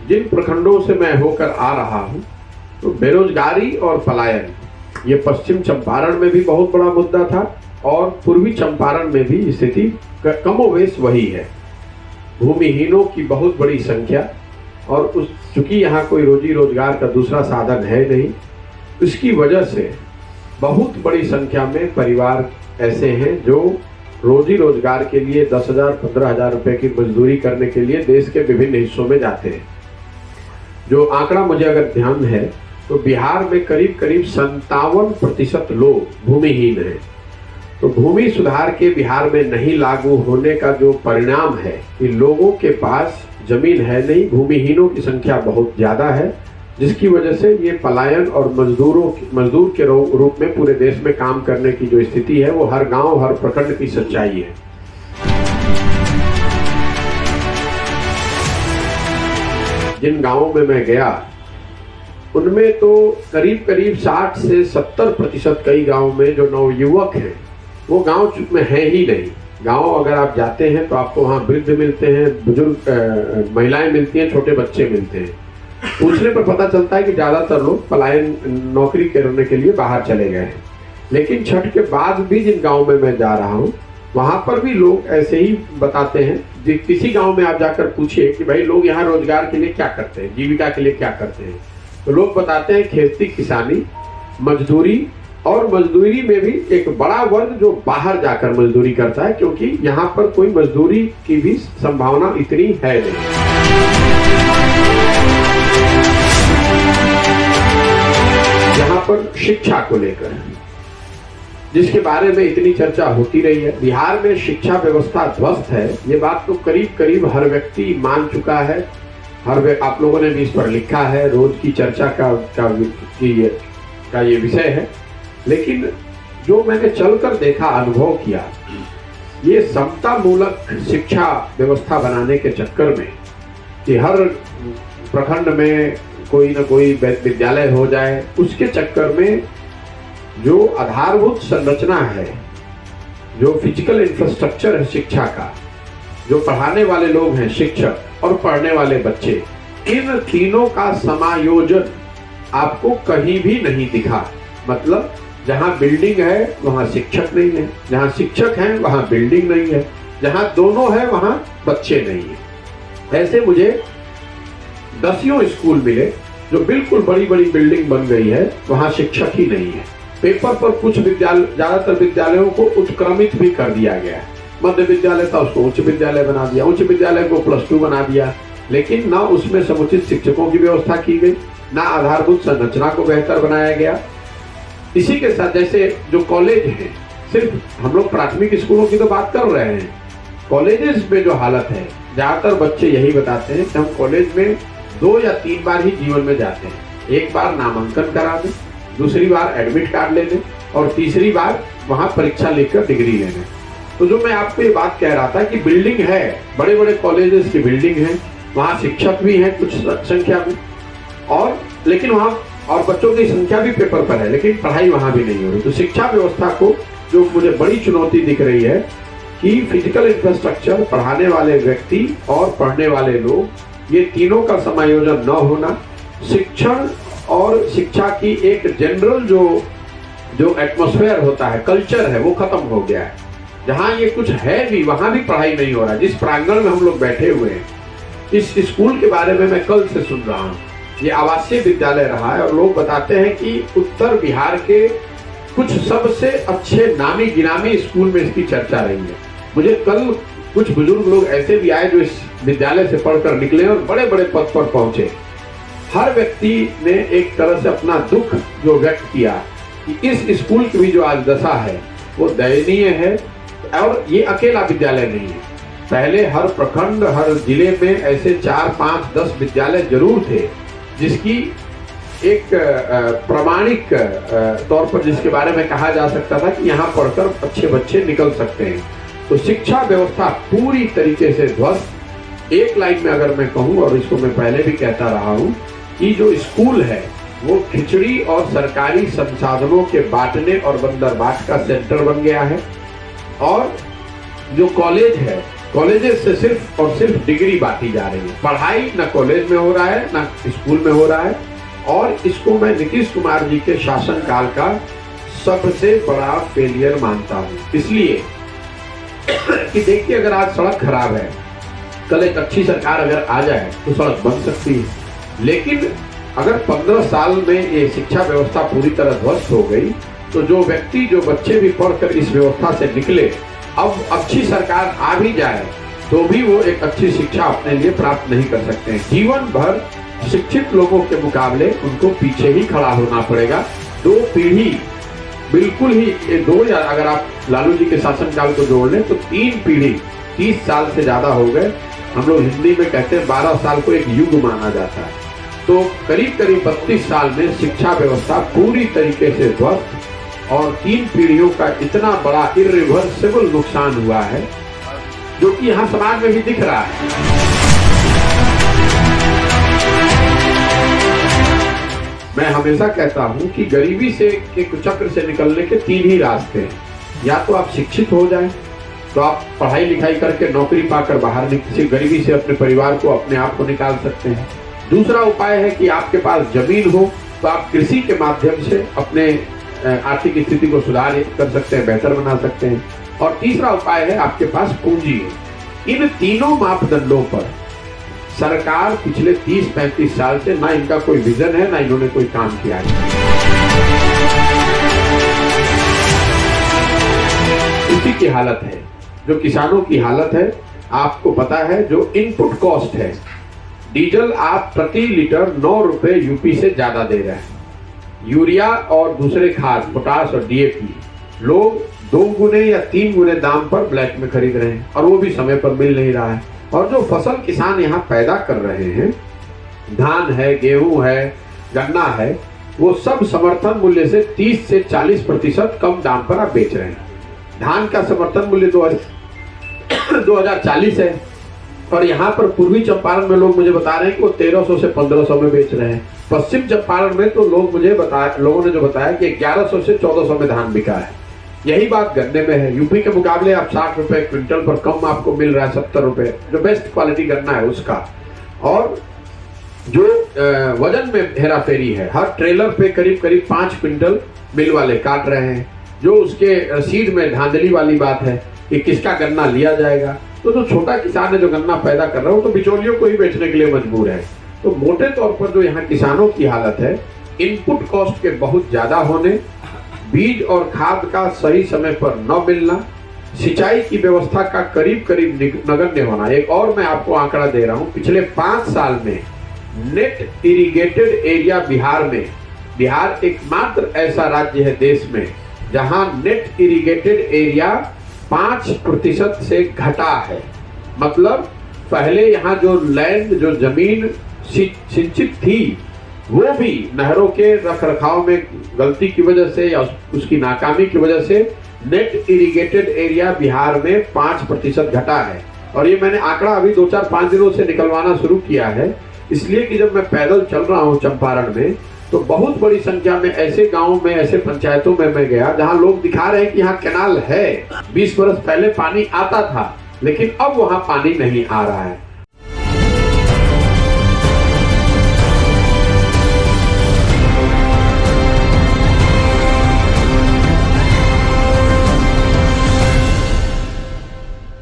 जिन प्रखंडों से मैं होकर आ रहा हूँ, तो बेरोजगारी और पलायन ये पश्चिम चंपारण में भी बहुत बड़ा मुद्दा था और पूर्वी चंपारण में भी स्थिति कमोवेश वही है। भूमिहीनों की बहुत बड़ी संख्या, और चूंकि यहाँ कोई रोजी रोजगार का दूसरा साधन है नहीं, इसकी वजह से बहुत बड़ी संख्या में परिवार ऐसे हैं जो रोजी रोजगार के लिए 10,000 15,000 रुपए की मजदूरी करने के लिए देश के विभिन्न हिस्सों में जाते हैं। जो आंकड़ा मुझे अगर ध्यान है तो बिहार में करीब करीब 57% लोग भूमिहीन हैं। तो भूमि सुधार के बिहार में नहीं लागू होने का जो परिणाम है कि लोगों के पास जमीन है नहीं, भूमिहीनों की संख्या बहुत ज्यादा है, जिसकी वजह से ये पलायन और मजदूर के रूप में पूरे देश में काम करने की जो स्थिति है वो हर गांव हर प्रखंड की सच्चाई है। जिन गांवों में मैं गया उनमें तो करीब करीब 60 से 70% कई गांवों में जो नवयुवक हैं वो गांव में है ही नहीं। गांव अगर आप जाते हैं तो आपको वहाँ वृद्ध मिलते हैं, बुजुर्ग महिलाएं मिलती हैं, छोटे बच्चे मिलते हैं। पूछने पर पता चलता है कि ज्यादातर लोग पलायन नौकरी करने के लिए बाहर चले गए हैं। लेकिन छठ के बाद भी जिन गांव में मैं जा रहा हूँ वहां पर भी लोग ऐसे ही बताते हैं। किसी गांव में आप जाकर पूछिए कि भाई लोग यहाँ रोजगार के लिए क्या करते हैं, जीविका के लिए क्या करते हैं, तो लोग बताते हैं खेती किसानी, मजदूरी, और मजदूरी में भी एक बड़ा वर्ग जो बाहर जाकर मजदूरी करता है, क्योंकि यहाँ पर कोई मजदूरी की भी संभावना इतनी है नहीं। यहाँ पर शिक्षा को लेकर जिसके बारे में इतनी चर्चा होती रही है, बिहार में शिक्षा व्यवस्था ध्वस्त है, ये बात तो करीब करीब हर व्यक्ति मान चुका है। आप लोगों ने भी इस पर लिखा है, रोज की चर्चा का ये विषय है। लेकिन जो मैंने चलकर देखा, अनुभव किया, ये समता मूलक शिक्षा व्यवस्था बनाने के चक्कर में कि हर प्रखंड में कोई ना कोई विद्यालय हो जाए, उसके चक्कर में जो आधारभूत संरचना है, जो फिजिकल इंफ्रास्ट्रक्चर है शिक्षा का, जो पढ़ाने वाले लोग हैं शिक्षक और पढ़ने वाले बच्चे, इन तीनों का समायोजन आपको कहीं भी नहीं दिखा। मतलब जहां बिल्डिंग है वहां शिक्षक नहीं है, जहां शिक्षक है वहां बिल्डिंग नहीं है, जहां दोनों है वहां बच्चे नहीं है। ऐसे मुझे दसियों स्कूल मिले जो बिल्कुल बड़ी बड़ी बिल्डिंग बन गई है, वहां शिक्षक ही नहीं है। पेपर पर कुछ ज्यादातर विद्यालयों को उत्क्रमित भी कर दिया गया है। मध्य विद्यालय था, उसको उच्च विद्यालय बना दिया, उच्च विद्यालय को +2 बना दिया, लेकिन ना उसमें समुचित शिक्षकों की व्यवस्था की गई, ना आधारभूत संरचना को बेहतर बनाया गया। इसी के साथ जैसे जो कॉलेज है, सिर्फ हम लोग प्राथमिक स्कूलों की तो बात कर रहे हैं, कॉलेजेस में जो हालत है, ज्यादातर बच्चे यही बताते हैं कि हम कॉलेज में 2 या 3 बार ही जीवन में जाते हैं। एक बार नामांकन करा दें, दूसरी बार एडमिट कार्ड लेने, और तीसरी बार वहां परीक्षा लिखकर डिग्री लेने। तो जो मैं आपको ये बात कह रहा था कि बिल्डिंग है, बड़े बड़े कॉलेजेस की बिल्डिंग है, वहाँ शिक्षक भी हैं कुछ संख्या में, और लेकिन वहाँ और बच्चों की संख्या भी पेपर पर है, लेकिन पढ़ाई वहाँ भी नहीं हो रही। तो शिक्षा व्यवस्था को जो मुझे बड़ी चुनौती दिख रही है कि फिजिकल इंफ्रास्ट्रक्चर, पढ़ाने वाले व्यक्ति और पढ़ने वाले लोग, ये तीनों का समायोजन न होना, शिक्षण और शिक्षा की एक जनरल जो एटमॉस्फेयर होता है, कल्चर है, वो खत्म हो गया है। जहाँ ये कुछ है भी, वहां भी पढ़ाई नहीं हो रहा। जिस प्रांगण में हम लोग बैठे हुए हैं, इस स्कूल के बारे में मैं कल से सुन रहा हूँ, ये आवासीय विद्यालय रहा है, और लोग बताते हैं कि उत्तर बिहार के कुछ सबसे अच्छे नामी गिनामी स्कूल में इसकी चर्चा रही है। मुझे कल कुछ बुजुर्ग लोग ऐसे भी आए जो इस विद्यालय से पढ़कर निकले और बड़े बड़े पद पर पहुंचे। हर व्यक्ति ने एक तरह से अपना दुख जो व्यक्त किया कि इस स्कूल की भी जो आज दशा है वो दयनीय है। और ये अकेला विद्यालय नहीं है, पहले हर प्रखंड, हर जिले में ऐसे 4, 5, 10 विद्यालय जरूर थे, जिसकी एक प्रामाणिक तौर पर जिसके बारे में कहा जा सकता था कि यहाँ पढ़कर अच्छे बच्चे निकल सकते हैं। तो शिक्षा व्यवस्था पूरी तरीके से ध्वस्त। एक लाइन में अगर मैं कहूँ, और इसको मैं पहले भी कहता रहा हूँ, कि जो स्कूल है वो खिचड़ी और सरकारी संसाधनों के बांटने और बंदरबाट का सेंटर बन गया है, और जो कॉलेज है कॉलेजेस से सिर्फ और सिर्फ डिग्री बांटी जा रही है। पढ़ाई ना कॉलेज में हो रहा है ना स्कूल में हो रहा है। और इसको मैं नीतीश कुमार जी के शासनकाल का सबसे बड़ा फेलियर मानता हूँ। इसलिए कि देखिए, अगर आज सड़क खराब है, कल एक अच्छी सरकार अगर आ जाए तो सड़क बन सकती है। लेकिन अगर 15 साल में ये शिक्षा व्यवस्था पूरी तरह ध्वस्त हो गई तो जो व्यक्ति, जो बच्चे भी पढ़कर इस व्यवस्था से निकले, अब अच्छी सरकार आ भी जाए तो भी वो एक अच्छी शिक्षा अपने लिए प्राप्त नहीं कर सकते हैं। जीवन भर शिक्षित लोगों के मुकाबले उनको पीछे ही खड़ा होना पड़ेगा। 2 पीढ़ी बिल्कुल ही, 2 या अगर आप लालू जी के शासनकाल को जोड़ लें तो 3 पीढ़ी 30 साल से ज्यादा हो गए। हम लोग हिंदी में कहते हैं 12 साल को एक युग माना जाता है। तो करीब करीब 32 साल में शिक्षा व्यवस्था पूरी तरीके से ध्वस्त और 3 पीढ़ियों का इतना बड़ा इरिवर्सिबल नुकसान हुआ है, जो कि यहाँ समाज में भी दिख रहा है। मैं हमेशा कहता हूँ कि गरीबी से के कुचक्र से निकलने के 3 ही रास्ते हैं। या तो आप शिक्षित हो जाएं, तो आप पढ़ाई लिखाई करके नौकरी पाकर बाहर गरीबी से अपने परिवार को, अपने आप को निकाल सकते हैं। दूसरा उपाय है कि आपके पास जमीन हो तो आप कृषि के माध्यम से अपने आर्थिक स्थिति को सुधार कर सकते हैं, बेहतर बना सकते हैं। और तीसरा उपाय है आपके पास पूंजी है। इन तीनों मापदंडों पर सरकार पिछले 30-35 साल से ना इनका कोई विजन है, ना इन्होंने कोई काम किया है। इसी की हालत है, जो किसानों की हालत है। आपको पता है, जो इनपुट कॉस्ट है, डीजल आप प्रति लीटर 9 रुपए यूपी से ज्यादा दे रहे हैं। यूरिया और दूसरे खाद, पोटास और डीएपी, लोग 2 गुने या 3 गुने दाम पर ब्लैक में खरीद रहे हैं, और वो भी समय पर मिल नहीं रहा है। और जो फसल किसान यहाँ पैदा कर रहे हैं, धान है, गेहूं है, गन्ना है, वो सब समर्थन मूल्य से 30 से 40% कम दाम पर आप बेच रहे हैं। धान का समर्थन मूल्य 2040 है, और यहाँ पर पूर्वी चंपारण में लोग मुझे बता रहे हैं कि वो 1300 से 1500 में बेच रहे हैं। पश्चिम चंपारण में तो लोगों ने जो बताया कि 1100 से 1400 में धान बिका है। यही बात गन्ने में है। यूपी के मुकाबले आप 60 रुपए क्विंटल पर कम आपको मिल रहा है, 70 रुपए, जो बेस्ट क्वालिटी गन्ना है उसका। और जो वजन में हेराफेरी है, हर ट्रेलर पे करीब करीब 5 क्विंटल मिल वाले काट रहे हैं। जो उसके सीड में धांधली वाली बात है कि किसका गन्ना लिया जाएगा। तो जो छोटा किसान है जो गन्ना पैदा कर रहा है, वो तो बिचौलियों को ही बेचने के लिए मजबूर है। तो मोटे तौर पर जो यहाँ किसानों की हालत है, इनपुट कॉस्ट के बहुत ज्यादा होने, बीज और खाद का सही समय पर न मिलना, सिंचाई की व्यवस्था का करीब करीब नगण्य होना। एक और मैं आपको आंकड़ा दे रहा हूं, पिछले 5 साल में नेट इरिगेटेड एरिया बिहार एकमात्र ऐसा राज्य है देश में जहां नेट इरिगेटेड एरिया 5% से घटा है। मतलब पहले यहाँ जो लैंड, जो जमीन सिंचित थी, वो भी नहरों के रखरखाव में गलती की वजह से या उसकी नाकामी की वजह से नेट इरिगेटेड एरिया बिहार में 5% घटा है। और ये मैंने आंकड़ा अभी 2-4-5 दिनों से निकलवाना शुरू किया है, इसलिए कि जब मैं पैदल चल रहा हूँ चंपारण में, तो बहुत बड़ी संख्या में ऐसे गांवों में, ऐसे पंचायतों में मैं गया जहां लोग दिखा रहे हैं कि यहाँ कैनाल है, 20 वर्ष पहले पानी आता था, लेकिन अब वहां पानी नहीं आ रहा है।